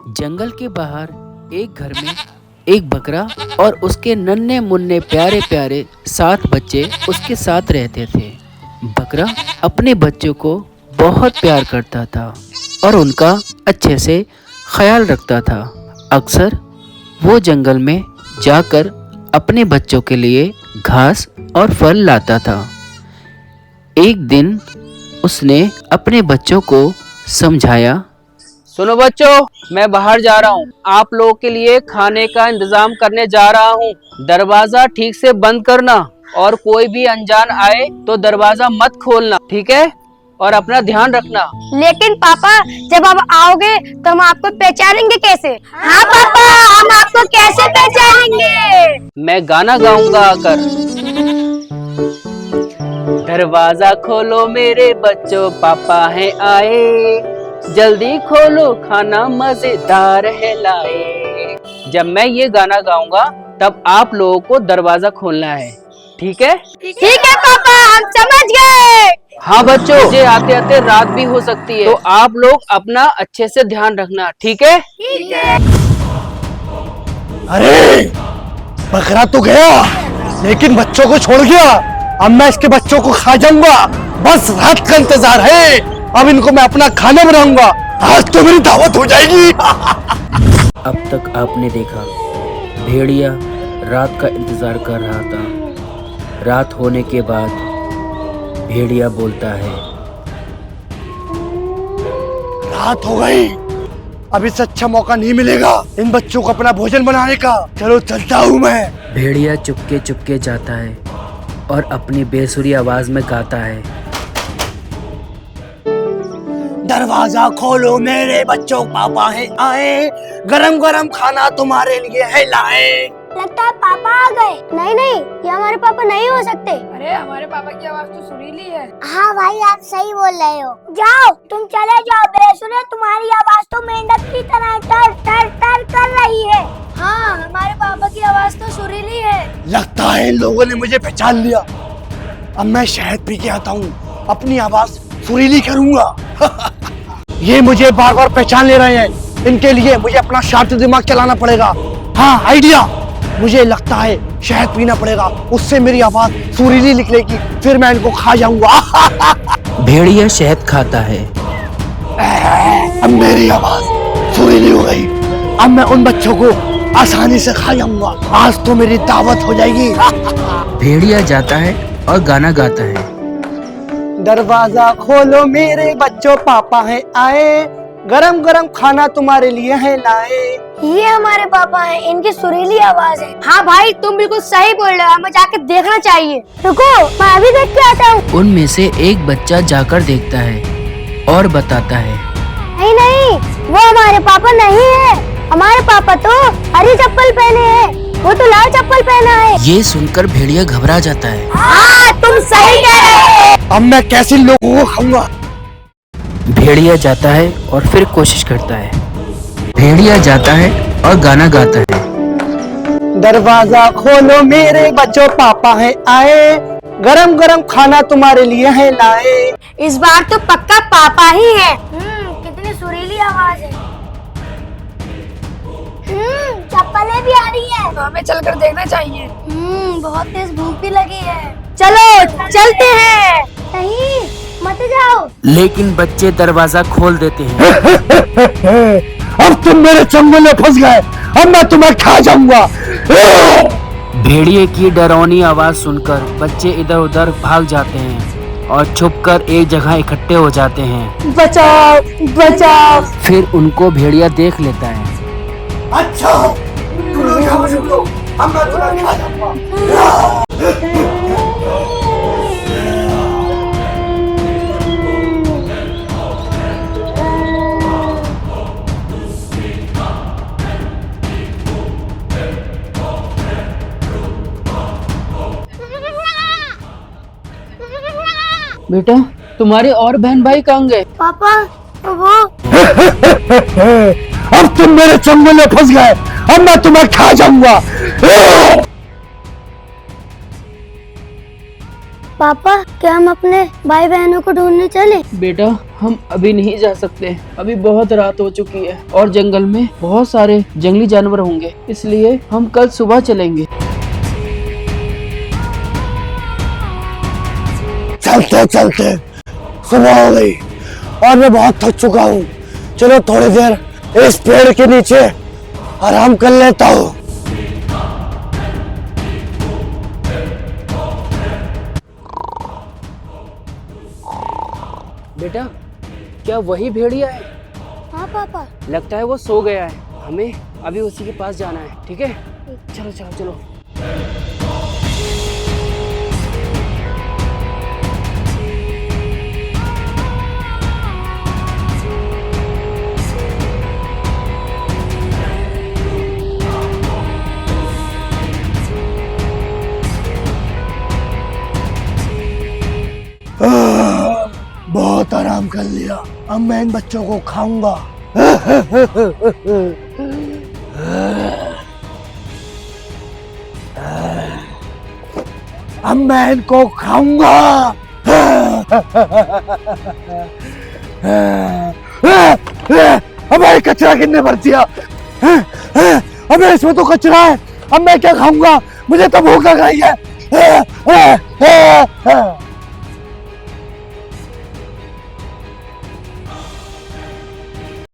जंगल के बाहर एक घर में एक बकरा और उसके नन्हे मुन्ने प्यारे प्यारे 7 बच्चे उसके साथ रहते थे। बकरा अपने बच्चों को बहुत प्यार करता था और उनका अच्छे से ख्याल रखता था। अक्सर वो जंगल में जाकर अपने बच्चों के लिए घास और फल लाता था। एक दिन उसने अपने बच्चों को समझाया, सुनो बच्चों, मैं बाहर जा रहा हूँ। आप लोगों के लिए खाने का इंतजाम करने जा रहा हूँ। दरवाजा ठीक से बंद करना और कोई भी अनजान आए तो दरवाजा मत खोलना, ठीक है? और अपना ध्यान रखना। लेकिन पापा, जब आप आओगे तो हम आपको पहचानेंगे कैसे? हाँ पापा, हम आपको कैसे पहचानेंगे? मैं गाना गाऊंगा आकर। दरवाजा खोलो मेरे बच्चों, पापा है आए, जल्दी खोलो खाना मजेदार है लाए। जब मैं ये गाना गाऊंगा तब आप लोगों को दरवाजा खोलना है, ठीक है? ठीक है पापा, हम समझ गए। हाँ बच्चों, मुझे आते आते रात भी हो सकती है, तो आप लोग अपना अच्छे से ध्यान रखना, ठीक है? ठीक है। अरे बकरा तो गया, लेकिन बच्चों को छोड़ गया। अब मैं इसके बच्चों को खा जाऊंगा। बस रात का इंतजार है। अब इनको मैं अपना खाना बनाऊंगा। आज तो मेरी दावत हो जाएगी। अब तक आपने देखा भेड़िया रात का इंतज़ार कर रहा था। रात होने के बाद भेड़िया बोलता है, रात हो गई, अब इससे अच्छा मौका नहीं मिलेगा इन बच्चों को अपना भोजन बनाने का। चलो चलता हूँ मैं। भेड़िया चुपके चुपके जाता है और अपनी बेसुरी आवाज में गाता है, दरवाजा खोलो मेरे बच्चों, पापा है आए, गरम गरम खाना तुम्हारे लिए है लाए। लगता है पापा आ गए। नहीं नहीं, ये हमारे पापा नहीं हो सकते। अरे हमारे पापा की आवाज तो सुरीली है। हाँ भाई, आप सही बोल रहे हो। जाओ, तुम चले जाओ। बेसुरे, तुम्हारी आवाज तो मेंढक की तरह टर टर टर कर रही है। हाँ, हमारे पापा की आवाज तो सुरीली है। लगता है इन लोगों ने मुझे पहचान लिया। अब मैं शहद पी के आता हूँ, अपनी आवाज सुरीली करूंगा। ये मुझे बार बार पहचान ले रहे हैं। इनके लिए मुझे अपना शार्प दिमाग चलाना पड़ेगा। हाँ, आइडिया। मुझे लगता है शहद पीना पड़ेगा, उससे मेरी आवाज सुरीली निकलेगी, फिर मैं इनको खा जाऊंगा। भेड़िया शहद खाता है। अब मेरी आवाज सुरीली हो गई। अब मैं उन बच्चों को आसानी से खा जाऊंगा। आज तो मेरी दावत हो जाएगी। भेड़िया जाता है और गाना गाता है, दरवाजा खोलो मेरे बच्चों, पापा है आए, गरम गरम खाना तुम्हारे लिए है लाए। ये हमारे पापा हैं, इनकी सुरीली आवाज है। हाँ भाई, तुम बिल्कुल सही बोल रहे हो, हमें जाके देखना चाहिए। रुको, मैं अभी देख के आता हूँ। उनमें से एक बच्चा जाकर देखता है और बताता है, नहीं नहीं, वो हमारे पापा नहीं है। हमारे पापा तो हरी चप्पल पहने हैं, वो तो लाल चप्पल पहना है। ये सुनकर भेड़िया घबरा जाता है। हाँ, तुम सही कह रहे हो। अब मैं कैसे लोगों को खाऊंगा। भेड़िया जाता है और फिर कोशिश करता है। भेड़िया जाता है और गाना गाता है, दरवाजा खोलो मेरे बच्चों, पापा है आए, गरम गरम खाना तुम्हारे लिए है लाए। इस बार तो पक्का पापा ही है। कितनी सुरीली आवाज है। चप्पलें भी आ रही है। तो हमें चलकर देखना चाहिए। बहुत तेज भूख भी लगी है। चलो चलते हैं। नहीं, मत जाओ। लेकिन बच्चे दरवाजा खोल देते हैं। अब तुम मेरे चंगुल में फंस गए। अब मैं तुम्हें खा जाऊंगा। भेड़िए की डरावनी आवाज सुनकर बच्चे इधर उधर भाग जाते हैं और छुपकर एक जगह इकट्ठे हो जाते हैं। बचाओ बचाओ। फिर उनको भेड़िया देख लेता है। अच्छा, तुम लोग यहाँ पर रुक लो, अब मैं तुम्हें खा जाऊंगा। बेटा, तुम्हारे और बहन भाई कहाँ गए? पापा, वो अब तुम मेरे चंगुल में फंस गए। अब मैं तुम्हें खा जाऊंगा। पापा क्या हम अपने भाई बहनों को ढूंढने चले? बेटा हम अभी नहीं जा सकते, अभी बहुत रात हो चुकी है और जंगल में बहुत सारे जंगली जानवर होंगे, इसलिए हम कल सुबह चलेंगे। चलते चलते सुबह हो गई और मैं बहुत थक चुका हूँ। चलो थोड़ी देर इस पेड़ के नीचे आराम कर लेता हूँ। बेटा क्या वही भेड़िया है? हाँ पापा। लगता है वो सो गया है, हमें अभी उसी के पास जाना है। ठीक है, चलो चलो चलो। बहुत आराम कर लिया, अब मैं इन बच्चों को खाऊंगा। अब मैं इनको खाऊंगा। अबे कचरा किसने भर दिया? अबे इसमें तो कचरा है, अब मैं क्या खाऊंगा? मुझे तो भूख लग रही है।